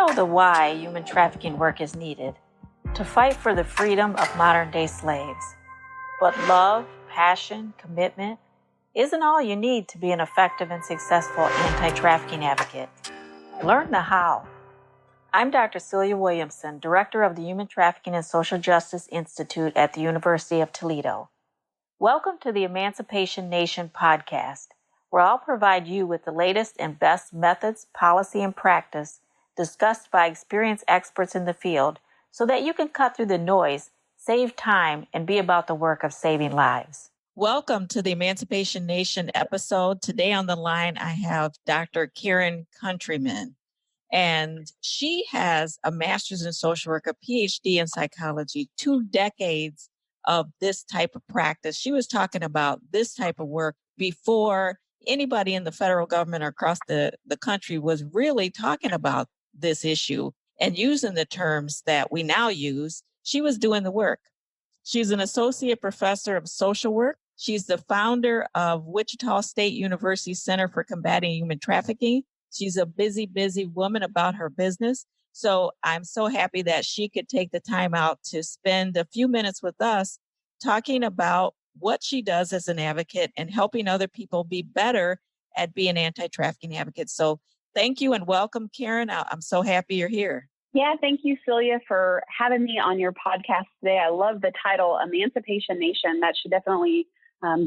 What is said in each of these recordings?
know the why human trafficking work is needed, to fight for the freedom of modern-day slaves. But love, passion, commitment isn't all you need to be an effective and successful anti-trafficking advocate. Learn the how. I'm Dr. Celia Williamson, Director of the Human Trafficking and Social Justice Institute at the University of Toledo. Welcome to the Emancipation Nation podcast, where I'll provide you with the latest and best methods, policy, and practice discussed by experienced experts in the field so that you can cut through the noise, save time, and be about the work of saving lives. Welcome to the Emancipation Nation episode. Today on the line, I have Dr. Karen Countryman, and she has a master's in social work, a PhD in psychology, 2 decades of this type of practice. She was talking about this type of work before anybody in the federal government or across the country was really talking about this issue and using the terms that we now use. She was doing the work. She's an associate professor of social work. She's the founder of Wichita State University Center for Combating Human Trafficking. She's a busy woman about her business. So I'm so happy that she could take the time out to spend a few minutes with us talking about what she does as an advocate and helping other people be better at being anti-trafficking advocates. So thank you and welcome, Karen. I'm so happy you're here. Yeah, thank you, Celia, for having me on your podcast today. I love the title, Emancipation Nation. That should definitely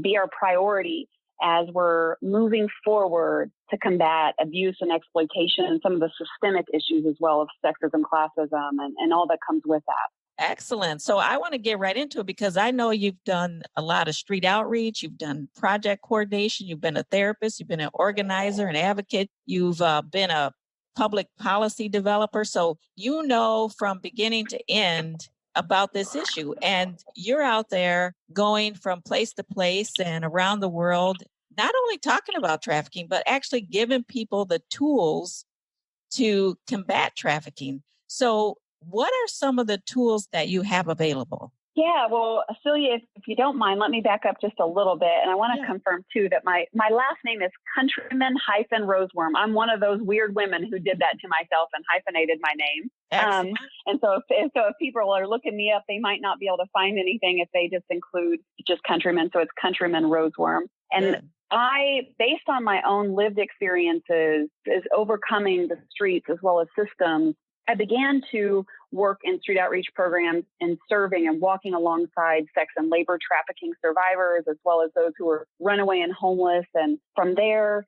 be our priority as we're moving forward to combat abuse and exploitation and some of the systemic issues as well of sexism, classism, and all that comes with that. Excellent. So I want to get right into it because I know you've done a lot of street outreach. You've done project coordination. You've been a therapist. You've been an organizer, an advocate. You've been a public policy developer. So you know from beginning to end about this issue. And you're out there going from place to place and around the world, not only talking about trafficking, but actually giving people the tools to combat trafficking. So what are some of the tools that you have available? Yeah, well, Celia, if you don't mind, let me back up just a little bit. And I want to confirm, too, that my last name is Countryman-Roswurm. I'm one of those weird women who did that to myself and hyphenated my name. And so if people are looking me up, they might not be able to find anything if they just include just Countryman. So it's Countryman-Roswurm. And I, based on my own lived experiences, is overcoming the streets as well as systems, I began to work in street outreach programs and serving and walking alongside sex and labor trafficking survivors, as well as those who were runaway and homeless. And from there,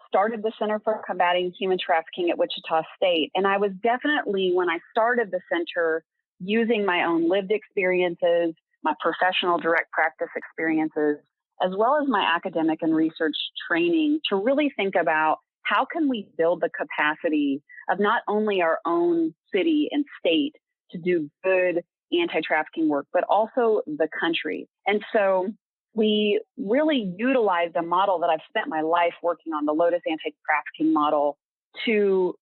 started the Center for Combating Human Trafficking at Wichita State. And I was definitely, when I started the center, using my own lived experiences, my professional direct practice experiences, as well as my academic and research training to really think about how can we build the capacity of not only our own city and state to do good anti-trafficking work, but also the country. And so we really utilized a model that I've spent my life working on, the Lotus anti-trafficking model, to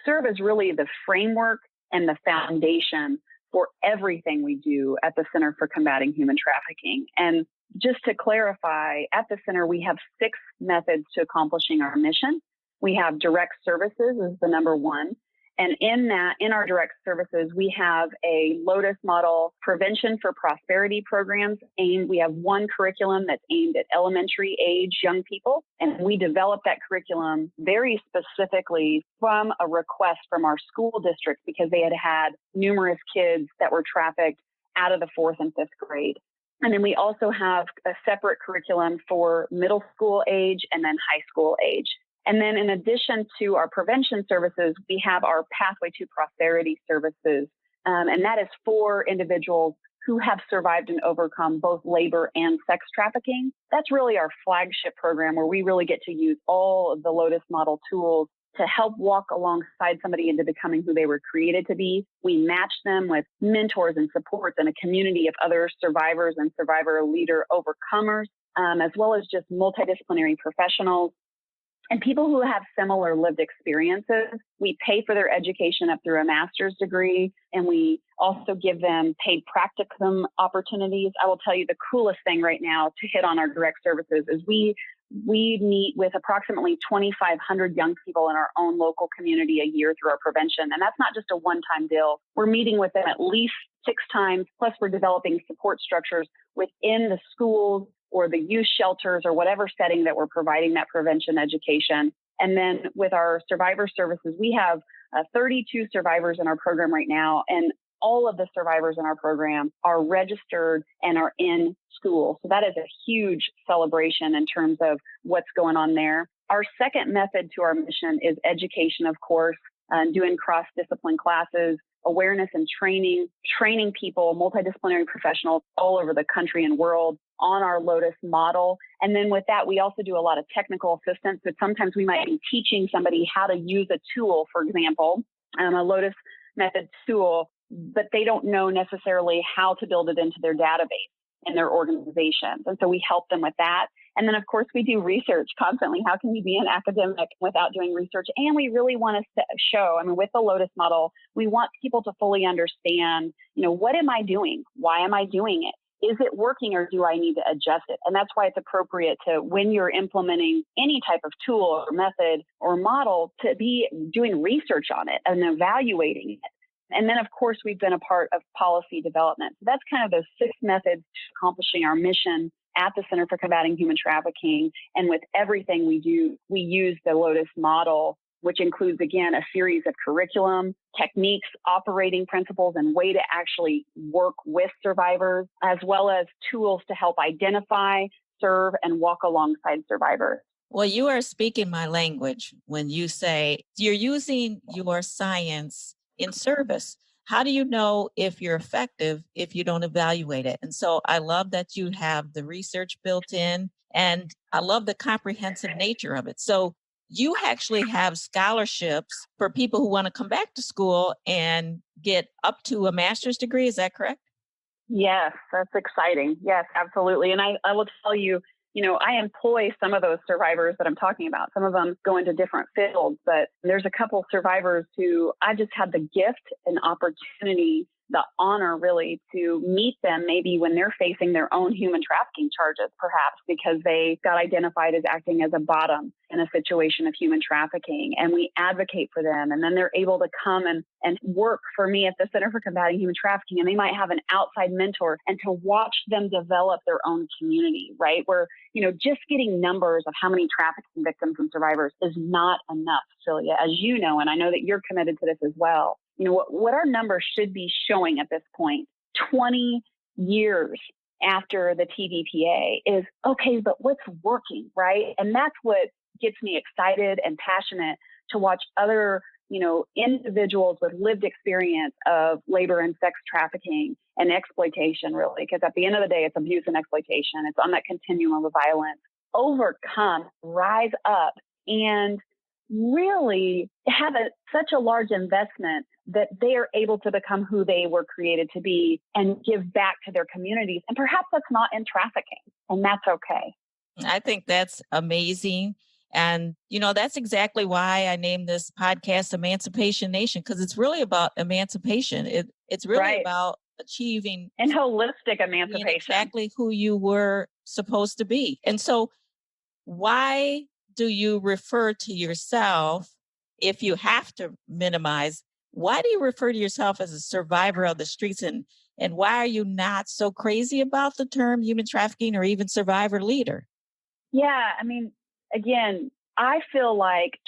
serve as really the framework and the foundation for everything we do at the Center for Combating Human Trafficking. And just to clarify, at the center, we have 6 methods to accomplishing our mission. We have direct services as the number 1. And in our direct services, we have a Lotus model prevention for prosperity programs we have one curriculum that's aimed at elementary age young people. And we developed that curriculum very specifically from a request from our school district because they had numerous kids that were trafficked out of the 4th and 5th grade. And then we also have a separate curriculum for middle school age and then high school age. And then in addition to our prevention services, we have our Pathway to Prosperity services. And that is for individuals who have survived and overcome both labor and sex trafficking. That's really our flagship program where we really get to use all of the Lotus model tools to help walk alongside somebody into becoming who they were created to be. We match them with mentors and supports and a community of other survivors and survivor leader overcomers, as well as just multidisciplinary professionals. And people who have similar lived experiences, we pay for their education up through a master's degree, and we also give them paid practicum opportunities. I will tell you the coolest thing right now to hit on our direct services is we we meet with approximately 2,500 young people in our own local community a year through our prevention. And that's not just a one-time deal. We're meeting with them at least 6 times, plus we're developing support structures within the schools or the youth shelters or whatever setting that we're providing that prevention education. And then with our survivor services, we have 32 survivors in our program right now. And all of the survivors in our program are registered and are in school. So that is a huge celebration in terms of what's going on there. Our second method to our mission is education, of course, doing cross-discipline classes, awareness and training people, multidisciplinary professionals all over the country and world on our Lotus model. And then with that, we also do a lot of technical assistance. So sometimes we might be teaching somebody how to use a tool, for example, a Lotus method tool, but they don't know necessarily how to build it into their database in their organizations. And so we help them with that. And then, of course, we do research constantly. How can you be an academic without doing research? And we really want to show, with the Lotus model, we want people to fully understand, what am I doing? Why am I doing it? Is it working or do I need to adjust it? And that's why it's appropriate to, when you're implementing any type of tool or method or model, to be doing research on it and evaluating it. And then, of course, we've been a part of policy development. So that's kind of those 6 methods to accomplishing our mission at the Center for Combating Human Trafficking. And with everything we do, we use the Lotus model, which includes, again, a series of curriculum, techniques, operating principles, and way to actually work with survivors, as well as tools to help identify, serve, and walk alongside survivors. Well, you are speaking my language when you say you're using your science in service. How do you know if you're effective if you don't evaluate it? And so I love that you have the research built in, and I love the comprehensive nature of it. So you actually have scholarships for people who want to come back to school and get up to a master's degree. Is that correct? Yes, that's exciting. Yes, absolutely. And I will tell you, I employ some of those survivors that I'm talking about. Some of them go into different fields, but there's a couple survivors who I just had the gift and opportunity, the honor really, to meet them maybe when they're facing their own human trafficking charges, perhaps because they got identified as acting as a bottom in a situation of human trafficking. And we advocate for them. And then they're able to come and work for me at the Center for Combating Human Trafficking. And they might have an outside mentor, and to watch them develop their own community, right? Where, just getting numbers of how many trafficking victims and survivors is not enough, Celia, as you know, and I know that you're committed to this as well. What our numbers should be showing at this point, 20 years after the TVPA, is okay, but what's working, right? And that's what gets me excited and passionate to watch other, individuals with lived experience of labor and sex trafficking and exploitation, really, because at the end of the day, it's abuse and exploitation. It's on that continuum of violence. Overcome, rise up, and really have such a large investment that they are able to become who they were created to be and give back to their communities. And perhaps that's not in trafficking, and that's okay. I think that's amazing. And, that's exactly why I named this podcast Emancipation Nation, because it's really about emancipation. It's really right. about achieving and holistic emancipation, exactly who you were supposed to be. And so why do you refer to yourself, if you have to minimize, why do you refer to yourself as a survivor of the streets? And why are you not so crazy about the term human trafficking or even survivor leader? Yeah, again, I feel like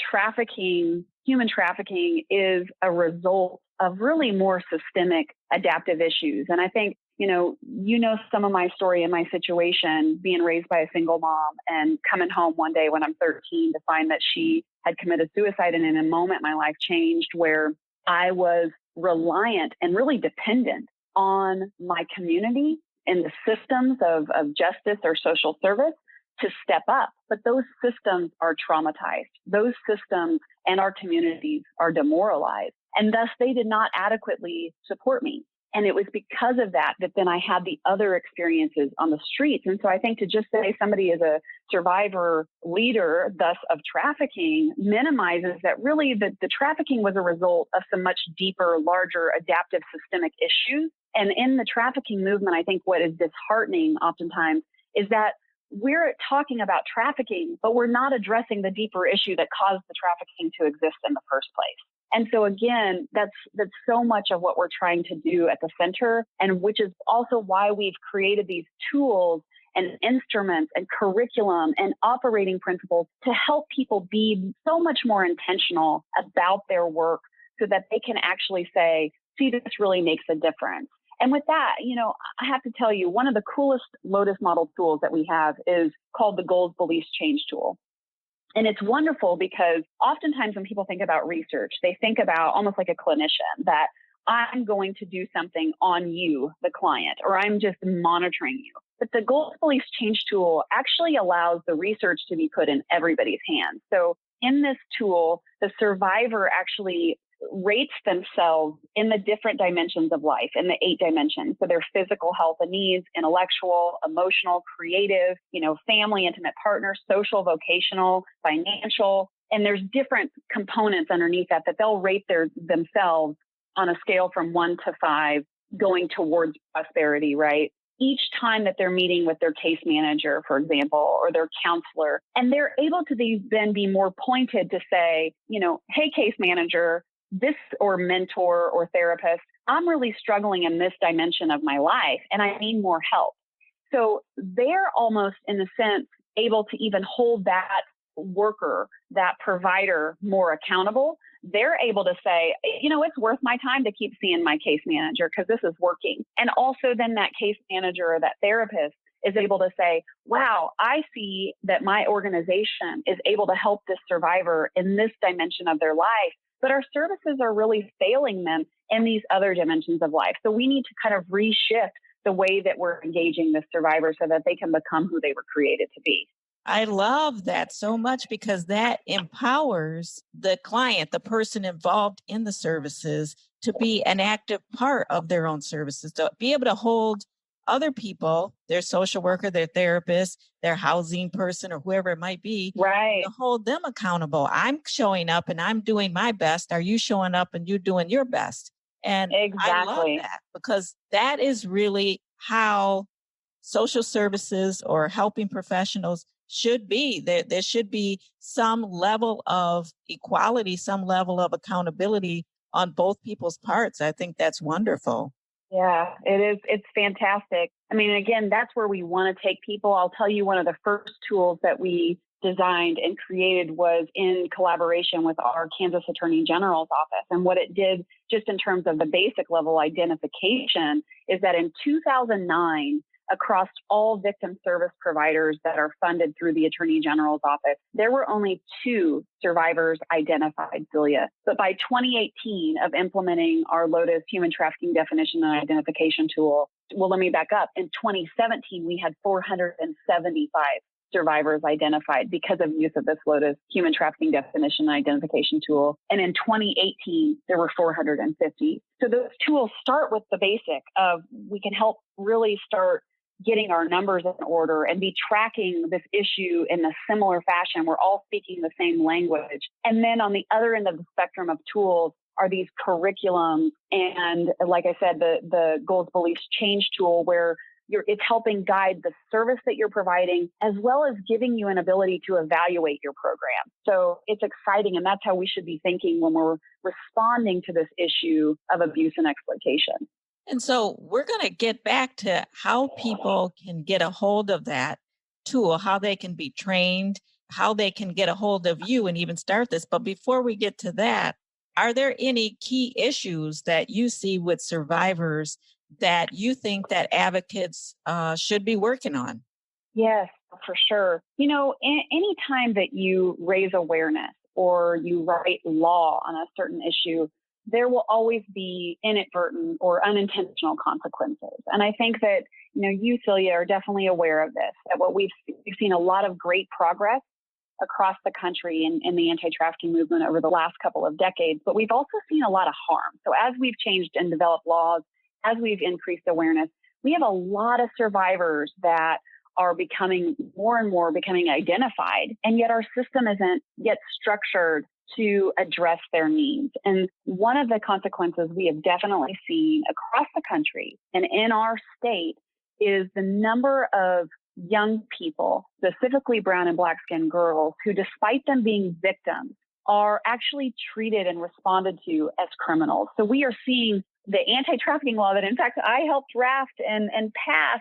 human trafficking is a result of really more systemic adaptive issues. And I think, some of my story and my situation, being raised by a single mom and coming home one day when I'm 13 to find that she had committed suicide. And in a moment, my life changed where I was reliant and really dependent on my community and the systems of justice or social service to step up. But those systems are traumatized. Those systems and our communities are demoralized. And thus they did not adequately support me. And it was because of that then I had the other experiences on the streets. And so I think to just say somebody is a survivor leader, thus of trafficking, minimizes that really the trafficking was a result of some much deeper, larger, adaptive systemic issues. And in the trafficking movement, I think what is disheartening oftentimes is that we're talking about trafficking, but we're not addressing the deeper issue that caused the trafficking to exist in the first place. And so again, that's so much of what we're trying to do at the center, and which is also why we've created these tools and instruments and curriculum and operating principles to help people be so much more intentional about their work so that they can actually say, see, this really makes a difference. And with that, I have to tell you, one of the coolest Lotus model tools that we have is called the Goals, Beliefs, Change tool. And it's wonderful because oftentimes when people think about research, they think about almost like a clinician, that I'm going to do something on you, the client, or I'm just monitoring you. But the Goals, Beliefs, Change tool actually allows the research to be put in everybody's hands. So in this tool, the survivor actually rates themselves in the different dimensions of life, in the 8 dimensions. So their physical health and needs, intellectual, emotional, creative, family, intimate partner, social, vocational, financial. And there's different components underneath that they'll rate themselves on a scale from 1 to 5 going towards prosperity, right? Each time that they're meeting with their case manager, for example, or their counselor, and they're able to then be more pointed to say, hey, case manager, this or mentor or therapist, I'm really struggling in this dimension of my life and I need more help. So they're almost, in a sense, able to even hold that worker, that provider more accountable. They're able to say, it's worth my time to keep seeing my case manager because this is working. And also then that case manager or that therapist is able to say, wow, I see that my organization is able to help this survivor in this dimension of their life, but our services are really failing them in these other dimensions of life. So we need to kind of reshift the way that we're engaging the survivor so that they can become who they were created to be. I love that so much because that empowers the client, the person involved in the services, to be an active part of their own services, to be able to hold other people, their social worker, their therapist, their housing person, or whoever it might be, right, to hold them accountable. I'm showing up and I'm doing my best. Are you showing up and you doing your best? And exactly. I love that because that is really how social services or helping professionals should be. There should be some level of equality, some level of accountability on both people's parts. I think that's wonderful. Yeah, it is. It's fantastic. I mean, again, that's where we want to take people. I'll tell you, one of the first tools that we designed and created was in collaboration with our Kansas Attorney General's office. And what it did, just in terms of the basic level identification, is that in 2009, across all victim service providers that are funded through the Attorney General's office, there were only 2 survivors identified, Celia. But by 2018 of implementing our Lotus human trafficking definition and identification tool, well, let me back up. In 2017, we had 475 survivors identified because of use of this Lotus human trafficking definition and identification tool. And in 2018, there were 450. So those tools start with the basic of we can help really start getting our numbers in order and be tracking this issue in a similar fashion. We're all speaking the same language. And then on the other end of the spectrum of tools are these curriculums. And like I said, the Goals, Beliefs, Change tool, where it's helping guide the service that you're providing, as well as giving you an ability to evaluate your program. So it's exciting. And that's how we should be thinking when we're responding to this issue of abuse and exploitation. And so we're going to get back to how people can get a hold of that tool, how they can be trained, how they can get a hold of you and even start this. But before we get to that, are there any key issues that you see with survivors that you think that advocates should be working on? Yes, for sure. Any time that you raise awareness or you write law on a certain issue, there will always be inadvertent or unintentional consequences. And I think that, you, Celia, are definitely aware of this, that we've seen a lot of great progress across the country in the anti-trafficking movement over the last couple of decades, but we've also seen a lot of harm. So as we've changed and developed laws, as we've increased awareness, we have a lot of survivors that are becoming more and more identified, and yet our system isn't yet structured to address their needs. And one of the consequences we have definitely seen across the country and in our state is the number of young people, specifically brown and black skinned girls, who, despite them being victims, are actually treated and responded to as criminals. So we are seeing the anti-trafficking law that, in fact, I helped draft and pass.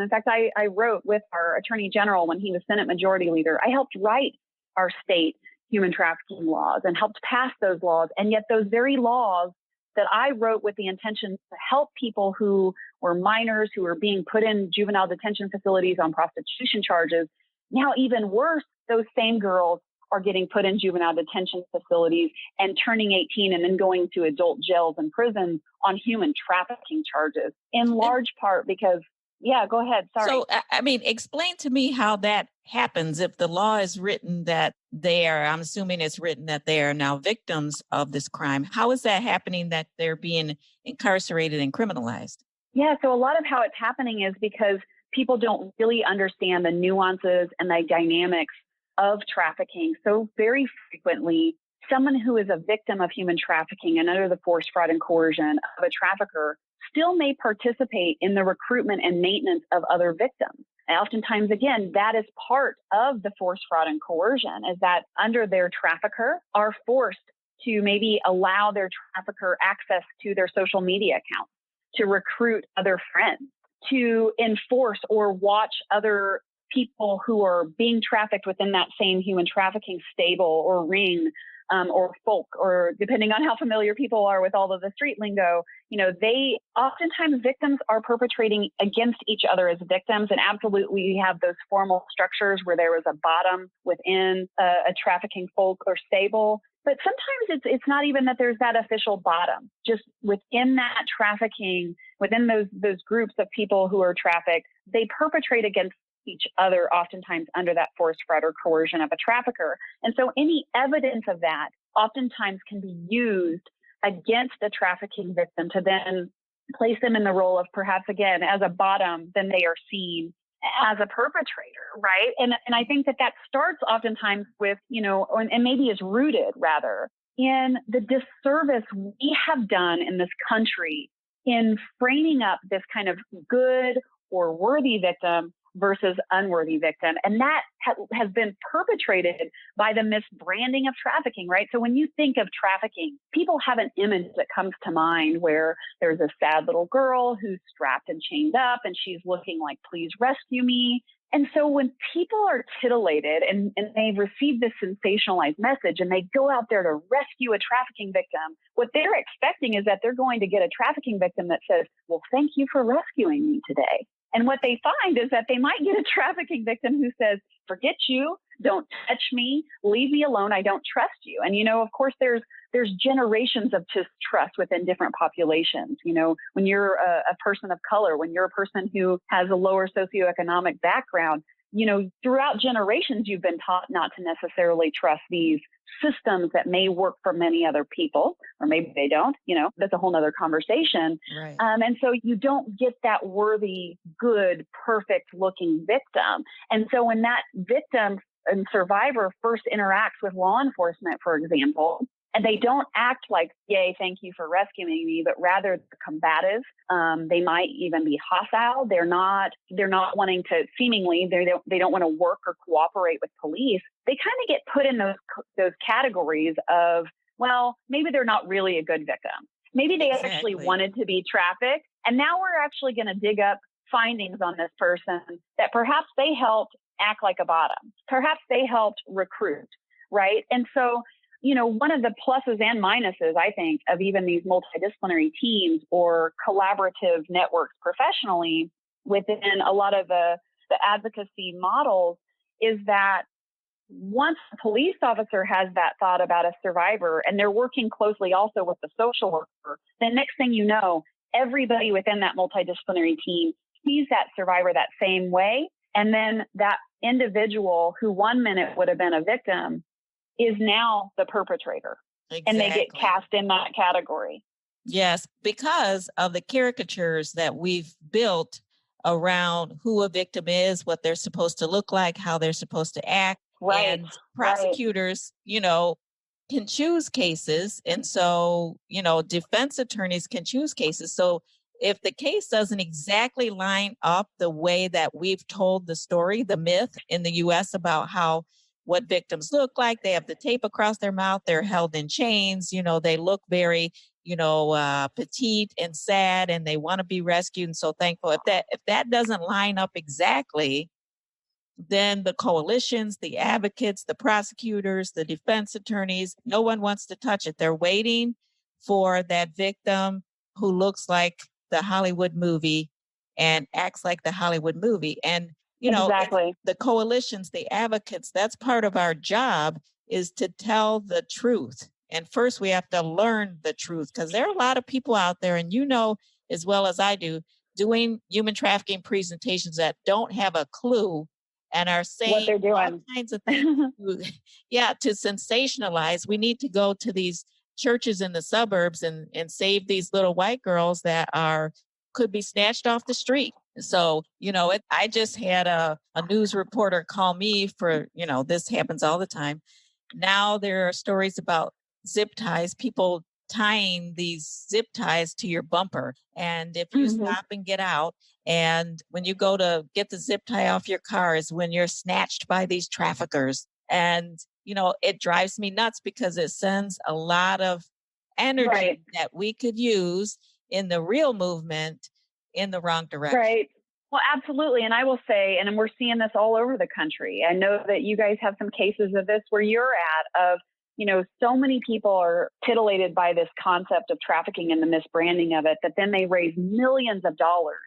In fact, I wrote with our Attorney General when he was Senate Majority Leader. I helped write our state human trafficking laws and helped pass those laws. And yet those very laws that I wrote with the intention to help people who were minors, who were being put in juvenile detention facilities on prostitution charges, now even worse, those same girls are getting put in juvenile detention facilities and turning 18 and then going to adult jails and prisons on human trafficking charges, in large part because, yeah, go ahead. Sorry. So, I mean, explain to me how that happens. If the law is written that I'm assuming it's written that they are now victims of this crime, how is that happening that they're being incarcerated and criminalized? Yeah, so a lot of how it's happening is because people don't really understand the nuances and the dynamics of trafficking. So very frequently, someone who is a victim of human trafficking and under the force, fraud, and coercion of a trafficker still may participate in the recruitment and maintenance of other victims. And oftentimes, again, that is part of the force, fraud, and coercion, is that under their trafficker are forced to maybe allow their trafficker access to their social media accounts, to recruit other friends, to enforce or watch other people who are being trafficked within that same human trafficking stable or ring, or folk, or depending on how familiar people are with all of the street lingo, they oftentimes victims are perpetrating against each other as victims. And absolutely, we have those formal structures where there is a bottom within a trafficking folk or stable. But sometimes it's not even that there's that official bottom. Just within that trafficking, within those groups of people who are trafficked, they perpetrate against each other, oftentimes under that force, fraud, or coercion of a trafficker. And so any evidence of that oftentimes can be used against a trafficking victim to then place them in the role of, perhaps again, as a bottom, then they are seen as a perpetrator, right? And I think that starts oftentimes with, and maybe is rooted rather in the disservice we have done in this country in framing up this kind of good or worthy victim versus unworthy victim. And that has been perpetrated by the misbranding of trafficking, right? So when you think of trafficking, people have an image that comes to mind where there's a sad little girl who's strapped and chained up and she's looking like, please rescue me. And so when people are titillated and they receive this sensationalized message and they go out there to rescue a trafficking victim, what they're expecting is that they're going to get a trafficking victim that says, well, thank you for rescuing me today. And what they find is that they might get a trafficking victim who says, forget you, don't touch me, leave me alone, I don't trust you. And, of course, there's generations of distrust within different populations. When you're a person of color, when you're a person who has a lower socioeconomic background, throughout generations, you've been taught not to necessarily trust these systems that may work for many other people, or maybe they don't, that's a whole nother conversation. Right. And so you don't get that worthy, good, perfect looking victim. And so when that victim and survivor first interacts with law enforcement, for example, and they don't act like, yay, thank you for rescuing me, but rather combative. They might even be hostile. They're not wanting to, seemingly, they don't want to work or cooperate with police. They kind of get put in those categories of, well, maybe they're not really a good victim. Maybe they actually wanted to be trafficked. And now we're actually going to dig up findings on this person that perhaps they helped act like a bottom. Perhaps they helped recruit, right? And so, one of the pluses and minuses, I think, of even these multidisciplinary teams or collaborative networks professionally within a lot of the advocacy models is that once a police officer has that thought about a survivor and they're working closely also with the social worker, the next thing you know, everybody within that multidisciplinary team sees that survivor that same way. And then that individual who 1 minute would have been a victim is now the perpetrator. Exactly. And they get cast in that category. Yes, because of the caricatures that we've built around who a victim is, what they're supposed to look like, how they're supposed to act. Right. And prosecutors, can choose cases. And so, defense attorneys can choose cases. So if the case doesn't exactly line up the way that we've told the story, the myth in the US about how what victims look like, they have the tape across their mouth, they're held in chains, they look very, petite and sad, and they want to be rescued and so thankful. If that doesn't line up exactly, then the coalitions, the advocates, the prosecutors, the defense attorneys, no one wants to touch it. They're waiting for that victim who looks like the Hollywood movie and acts like the Hollywood movie. And, Exactly. the coalitions, the advocates, that's part of our job, is to tell the truth. And first we have to learn the truth, because there are a lot of people out there, and as well as I do, doing human trafficking presentations that don't have a clue and are saying what they're doing, all kinds of things to sensationalize. We need to go to these churches in the suburbs and save these little white girls that could be snatched off the street. So, I just had a news reporter call me for, this happens all the time. Now there are stories about zip ties, people tying these zip ties to your bumper. And if you stop and get out, and when you go to get the zip tie off your car is when you're snatched by these traffickers. And, it drives me nuts, because it sends a lot of energy that we could use in the real movement in the wrong direction. Right. Well, absolutely. And I will say, and we're seeing this all over the country. I know that you guys have some cases of this where you're at, of, so many people are titillated by this concept of trafficking and the misbranding of it, that then they raise millions of dollars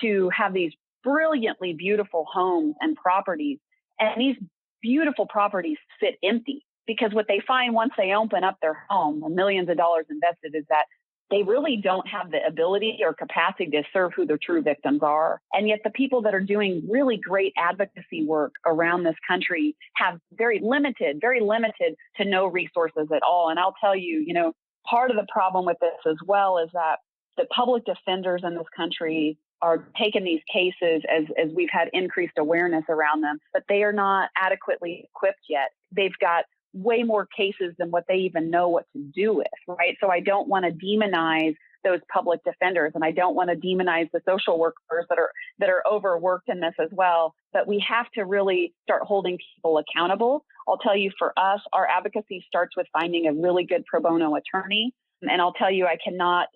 to have these brilliantly beautiful homes and properties. And these beautiful properties sit empty, because what they find once they open up their home, the millions of dollars invested, is that they really don't have the ability or capacity to serve who the true victims are. And yet the people that are doing really great advocacy work around this country have very limited to no resources at all. And I'll tell you, part of the problem with this as well is that the public defenders in this country are taking these cases as we've had increased awareness around them, but they are not adequately equipped yet. They've got way more cases than what they even know what to do with, right? So I don't want to demonize those public defenders, and I don't want to demonize the social workers that are overworked in this as well. But we have to really start holding people accountable. I'll tell you, for us, our advocacy starts with finding a really good pro bono attorney. And I'll tell you, I cannot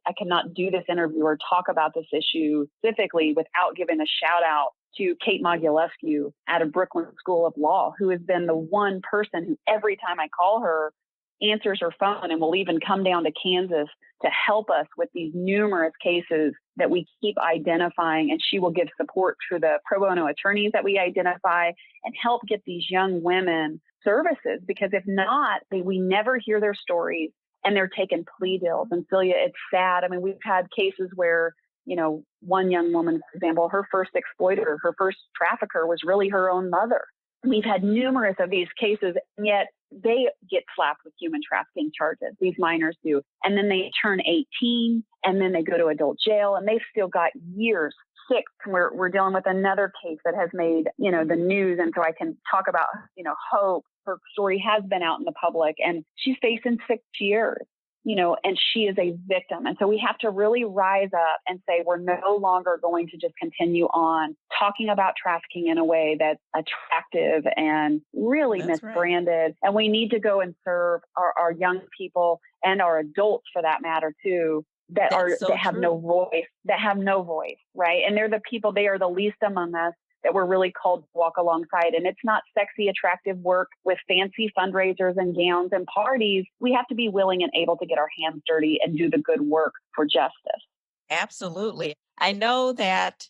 do this interview or talk about this issue specifically without giving a shout out to Kate Mogilescu out of Brooklyn School of Law, who has been the one person who, every time I call her, answers her phone and will even come down to Kansas to help us with these numerous cases that we keep identifying. And she will give support to the pro bono attorneys that we identify and help get these young women services, because if not, we never hear their stories and they're taking plea deals. And Celia, it's sad. I mean, we've had cases where, one young woman, for example, her first exploiter, her first trafficker was really her own mother. We've had numerous of these cases, and yet they get slapped with human trafficking charges. These minors do. And then they turn 18, and then they go to adult jail, and they've still got years. 6, we're dealing with another case that has made, the news. And so I can talk about, Hope. Her story has been out in the public, and she's facing 6 years. And she is a victim. And so we have to really rise up and say, we're no longer going to just continue on talking about trafficking in a way that's attractive and really misbranded. Right. And we need to go and serve our young people and our adults, for that matter, too, that have no voice, right? And they're the people, they are the least among us that we're really called to walk alongside. And it's not sexy, attractive work with fancy fundraisers and gowns and parties. We have to be willing and able to get our hands dirty and do the good work for justice. Absolutely. I know that,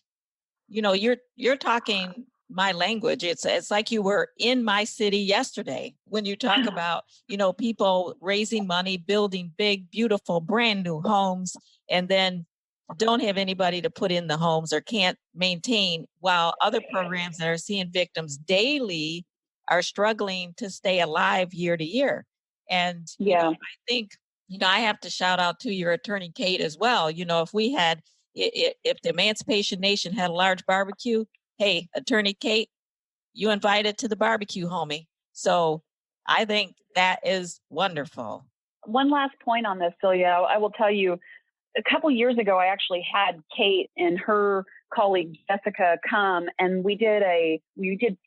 you're talking my language. It's like you were in my city yesterday when you talk about, people raising money, building big, beautiful, brand new homes, and then don't have anybody to put in the homes or can't maintain, while other programs that are seeing victims daily are struggling to stay alive year to year. And I think, I have to shout out to your attorney, Kate, as well. If we had, if the Emancipation Nation had a large barbecue, hey, attorney Kate, you invited to the barbecue, homie. So I think that is wonderful. One last point on this, Celia. I will tell you, a couple years ago, I actually had Kate and her colleague Jessica come, and we did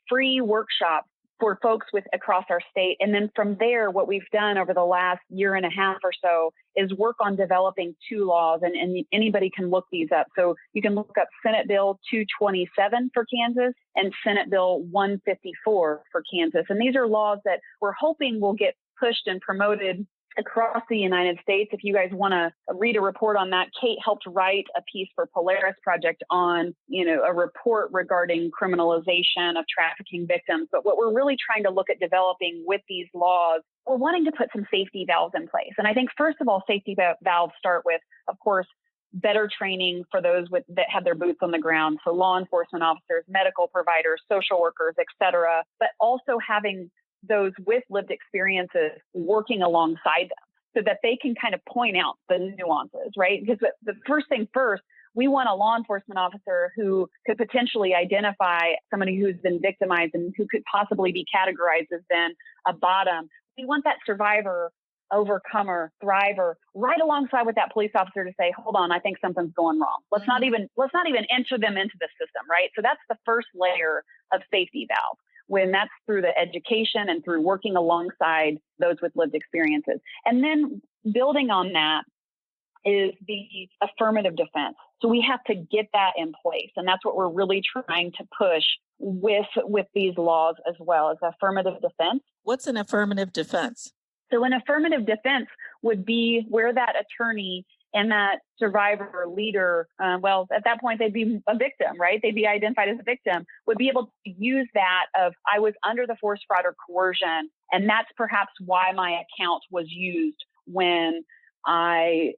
free workshops for folks across our state. And then from there, what we've done over the last year and a half or so is work on developing two laws, and anybody can look these up. So you can look up Senate Bill 227 for Kansas and Senate Bill 154 for Kansas. And these are laws that we're hoping will get pushed and promoted across the United States. If you guys want to read a report on that, Kate helped write a piece for Polaris Project on, a report regarding criminalization of trafficking victims. But what we're really trying to look at developing with these laws, we're wanting to put some safety valves in place. And I think, first of all, safety valves start with, of course, better training for those that have their boots on the ground. So law enforcement officers, medical providers, social workers, et cetera, but also having those with lived experiences working alongside them so that they can kind of point out the nuances, right? Because the first thing first, we want a law enforcement officer who could potentially identify somebody who's been victimized and who could possibly be categorized as then a bottom. We want that survivor, overcomer, thriver right alongside with that police officer to say, hold on, I think something's going wrong. Let's not even enter them into the system, right? So that's the first layer of safety valve, when that's through the education and through working alongside those with lived experiences. And then building on that is the affirmative defense. So we have to get that in place. And that's what we're really trying to push with these laws as well, as affirmative defense. What's an affirmative defense? So an affirmative defense would be where that attorney and that survivor or leader, at that point, they'd be a victim, right? They'd be identified as a victim, would be able to use that of, I was under the force, fraud, or coercion, and that's perhaps why my account was used when I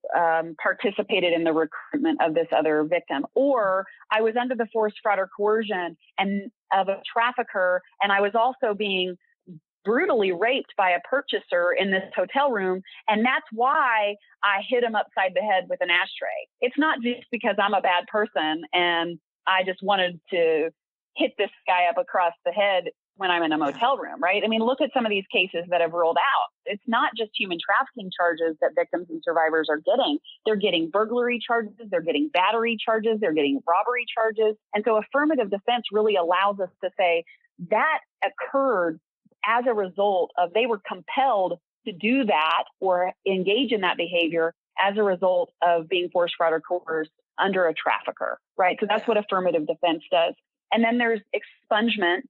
participated in the recruitment of this other victim. Or I was under the force, fraud, or coercion and of a trafficker, and I was also being brutally raped by a purchaser in this hotel room. And that's why I hit him upside the head with an ashtray. It's not just because I'm a bad person and I just wanted to hit this guy up across the head when I'm in a motel room, right? I mean, look at some of these cases that have rolled out. It's not just human trafficking charges that victims and survivors are getting. They're getting burglary charges, they're getting battery charges, they're getting robbery charges. And so affirmative defense really allows us to say that occurred as a result of, they were compelled to do that or engage in that behavior as a result of being forced, fraud, or coerced under a trafficker, right? So that's what affirmative defense does. And then there's expungement,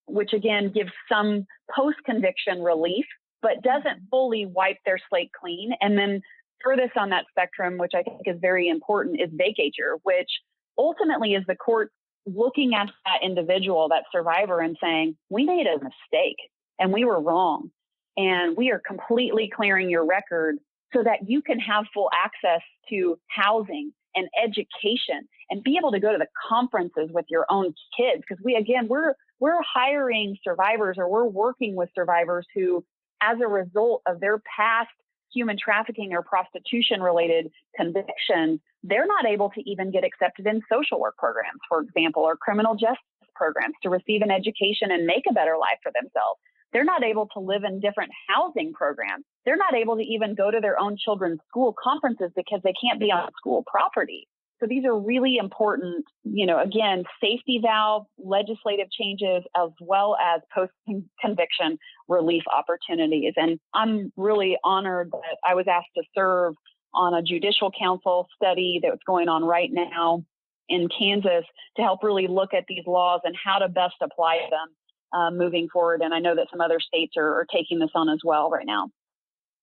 which again gives some post-conviction relief, but doesn't fully wipe their slate clean. And then furthest on that spectrum, which I think is very important, is vacatur, which ultimately is the court looking at that individual, that survivor, and saying, we made a mistake and we were wrong. And we are completely clearing your record so that you can have full access to housing and education and be able to go to the conferences with your own kids. Because we're hiring survivors, or we're working with survivors who, as a result of their past human trafficking or prostitution related convictions, they're not able to even get accepted in social work programs, for example, or criminal justice programs to receive an education and make a better life for themselves. They're not able to live in different housing programs. They're not able to even go to their own children's school conferences because they can't be on school property. So these are really important, again, safety valve, legislative changes, as well as post-conviction relief opportunities. And I'm really honored that I was asked to serve on a judicial council study that's going on right now in Kansas to help really look at these laws and how to best apply them moving forward. And I know that some other states are taking this on as well right now.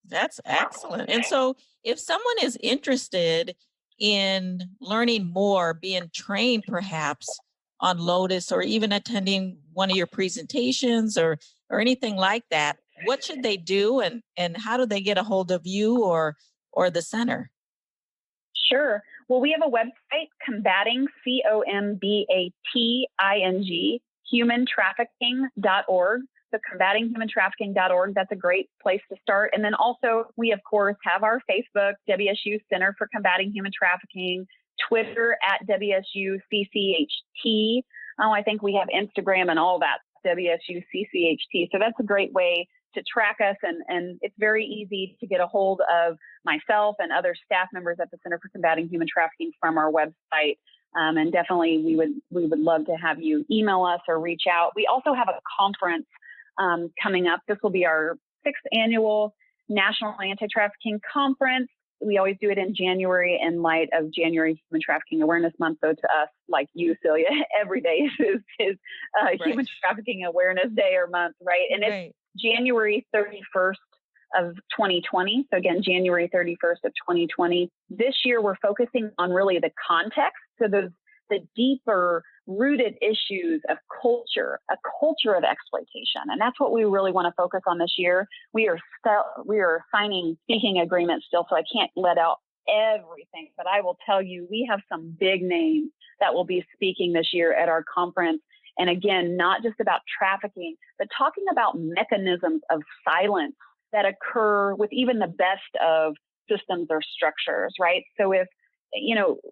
That's excellent. And so if someone is interested in learning more, being trained perhaps on Lotus, or even attending one of your presentations or anything like that, what should they do, and how do they get a hold of you or the center? Sure. Well, we have a website, combating, COMBATING, humantrafficking.org. So combatinghumantrafficking.org, that's a great place to start. And then also, we, of course, have our Facebook, WSU Center for Combating Human Trafficking, Twitter at WSUCCHT. I think we have Instagram and all that, WSUCCHT. So that's a great way to track us. And it's very easy to get a hold of myself and other staff members at the Center for Combating Human Trafficking from our website. And definitely we would love to have you email us or reach out. We also have a conference coming up. This will be our 6th annual National Anti-Trafficking Conference. We always do it in January in light of January Human Trafficking Awareness Month. So to us, like you, Celia, every day is right. Human Trafficking Awareness Day or month, right? And right. it's January 31st of 2020. So again, January 31st of 2020. This year, we're focusing on really the context. So the deeper rooted issues of culture, a culture of exploitation. And that's what we really want to focus on this year. We are signing speaking agreements still, so I can't let out everything, but I will tell you, we have some big names that will be speaking this year at our conference. And again, not just about trafficking, but talking about mechanisms of silence that occur with even the best of systems or structures, right? So if,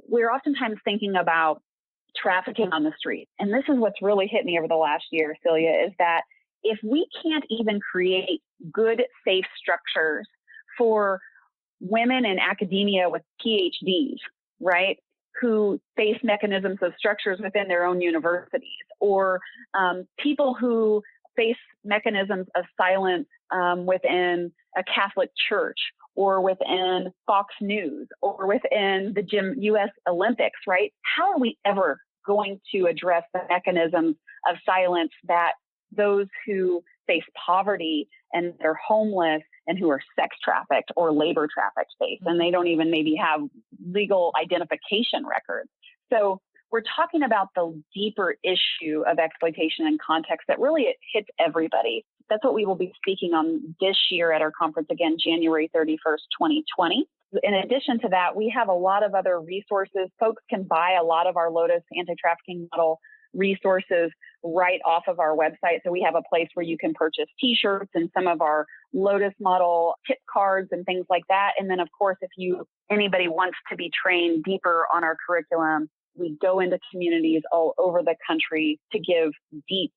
we're oftentimes thinking about trafficking on the street. And this is what's really hit me over the last year, Celia, is that if we can't even create good, safe structures for women in academia with PhDs, right, who face mechanisms of structures within their own universities, or people who face mechanisms of silence within a Catholic church, or within Fox News, or within the U.S. Olympics, right? How are we ever going to address the mechanisms of silence that those who face poverty and they're homeless and who are sex trafficked or labor trafficked face, and they don't even maybe have legal identification records? So we're talking about the deeper issue of exploitation and context that really it hits everybody. That's what we will be speaking on this year at our conference, again, January 31st, 2020. In addition to that, we have a lot of other resources. Folks can buy a lot of our Lotus anti-trafficking model resources right off of our website. So we have a place where you can purchase t-shirts and some of our Lotus model tip cards and things like that. And then, of course, if anybody wants to be trained deeper on our curriculum, we go into communities all over the country to give deep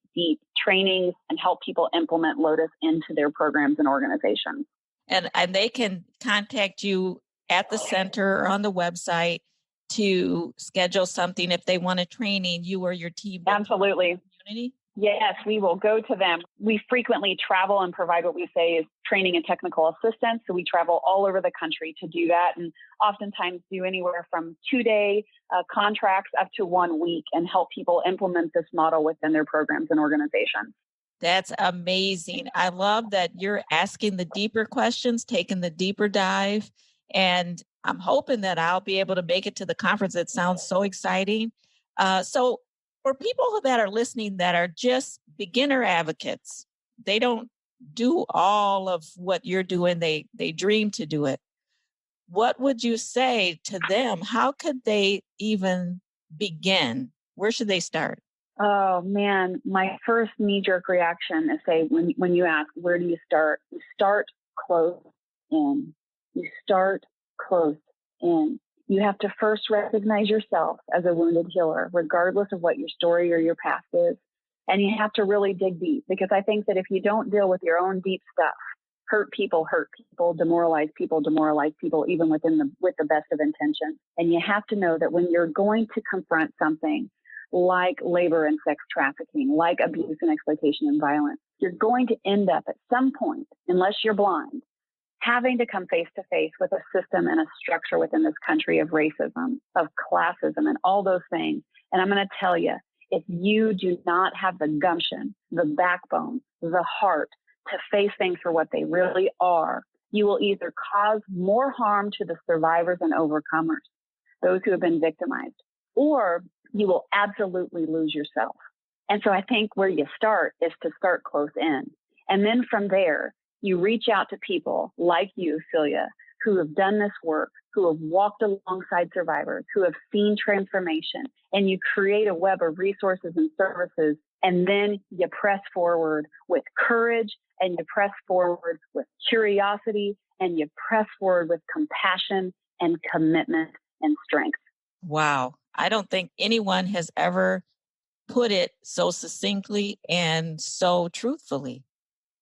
trainings and help people implement Lotus into their programs and organizations. And they can contact you at the center or on the website to schedule something if they want a training, you or your team. Absolutely. Community? Yes, we will go to them. We frequently travel and provide what we say is training and technical assistance. So we travel all over the country to do that, and oftentimes do anywhere from 2-day contracts up to 1 week and help people implement this model within their programs and organizations. That's amazing. I love that you're asking the deeper questions, taking the deeper dive. And I'm hoping that I'll be able to make it to the conference. It sounds so exciting. So for people that are listening that are just beginner advocates, they don't do all of what you're doing. They dream to do it. What would you say to them? How could they even begin? Where should they start? Oh man, my first knee-jerk reaction is say, when you ask, where do you start? You start close in. You start close in. You have to first recognize yourself as a wounded healer, regardless of what your story or your past is. And you have to really dig deep, because I think that if you don't deal with your own deep stuff, hurt people, demoralize people, even with the best of intentions. And you have to know that when you're going to confront something like labor and sex trafficking, like abuse and exploitation and violence, you're going to end up at some point, unless you're blind, having to come face to face with a system and a structure within this country of racism, of classism, and all those things. And I'm going to tell you, if you do not have the gumption, the backbone, the heart to face things for what they really are, you will either cause more harm to the survivors and overcomers, those who have been victimized, or you will absolutely lose yourself. And so I think where you start is to start close in. And then from there, you reach out to people like you, Celia, who have done this work, who have walked alongside survivors, who have seen transformation, and you create a web of resources and services. And then you press forward with courage, and you press forward with curiosity, and you press forward with compassion and commitment and strength. Wow. I don't think anyone has ever put it so succinctly and so truthfully.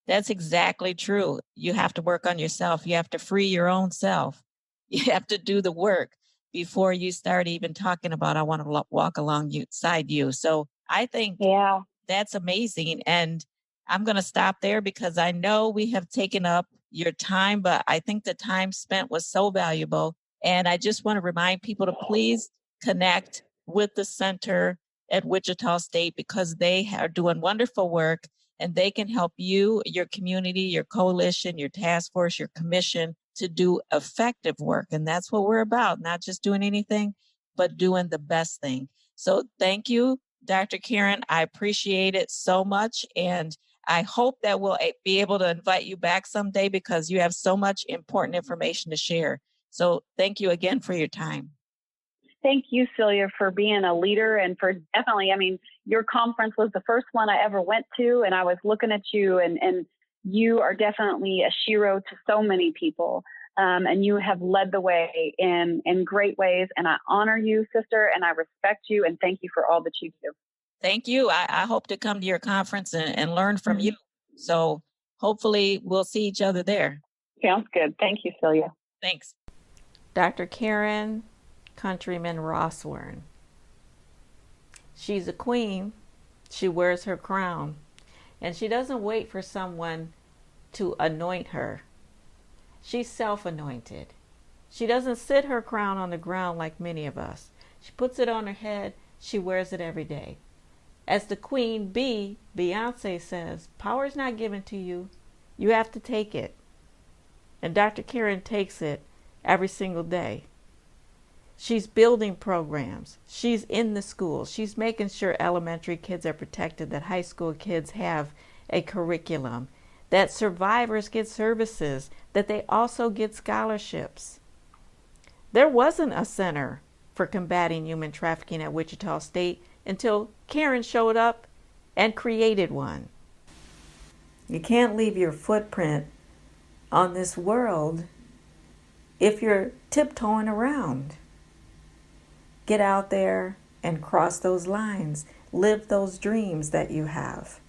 That's exactly true. You have to work on yourself. You have to free your own self. You have to do the work before you start even talking about, I want to walk alongside you. So I think Yeah. that's amazing. And I'm going to stop there because I know we have taken up your time, but I think the time spent was so valuable. And I just want to remind people to please connect with the center at Wichita State because they are doing wonderful work and they can help you, your community, your coalition, your task force, your commission to do effective work. And that's what we're about, not just doing anything, but doing the best thing. So thank you, Dr. Karen. I appreciate it so much. And I hope that we'll be able to invite you back someday because you have so much important information to share. So thank you again for your time. Thank you, Celia, for being a leader and for definitely, your conference was the first one I ever went to, and I was looking at you, and you are definitely a shero to so many people. And you have led the way in great ways. And I honor you, sister, and I respect you, and thank you for all that you do. Thank you. I hope to come to your conference and learn from you. So hopefully we'll see each other there. Sounds good. Thank you, Celia. Thanks. Dr. Karen, Countryman-Roswurm. She's a queen. She wears her crown. And she doesn't wait for someone to anoint her. She's self-anointed. She doesn't sit her crown on the ground like many of us. She puts it on her head. She wears it every day. As the queen bee, Beyonce says, power is not given to you. You have to take it. And Dr. Karen takes it every single day. She's building programs. She's in the schools. She's making sure elementary kids are protected, that high school kids have a curriculum, that survivors get services, that they also get scholarships. There wasn't a center for combating human trafficking at Wichita State until Karen showed up and created one. You can't leave your footprint on this world if you're tiptoeing around. Get out there and cross those lines. Live those dreams that you have.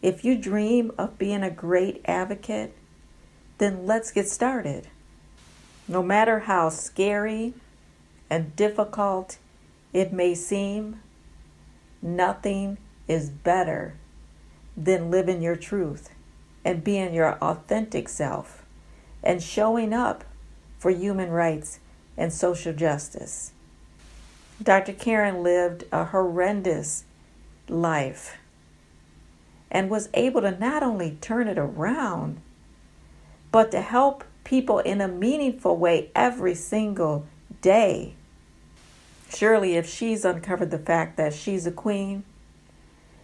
If you dream of being a great advocate, then let's get started. No matter how scary and difficult it may seem, nothing is better than living your truth and being your authentic self and showing up for human rights and social justice. Dr. Karen lived a horrendous life and was able to not only turn it around, but to help people in a meaningful way every single day. Surely if she's uncovered the fact that she's a queen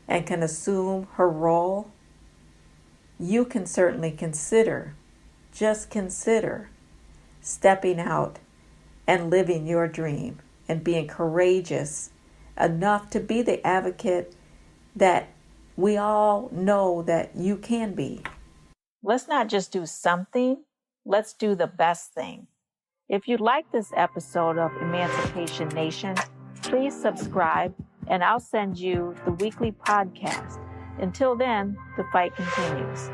and can assume her role, you can certainly just consider stepping out and living your dream and being courageous enough to be the advocate that we all know that you can be. Let's not just do something, let's do the best thing. If you like this episode of Emancipation Nation, please subscribe and I'll send you the weekly podcast. Until then, the fight continues.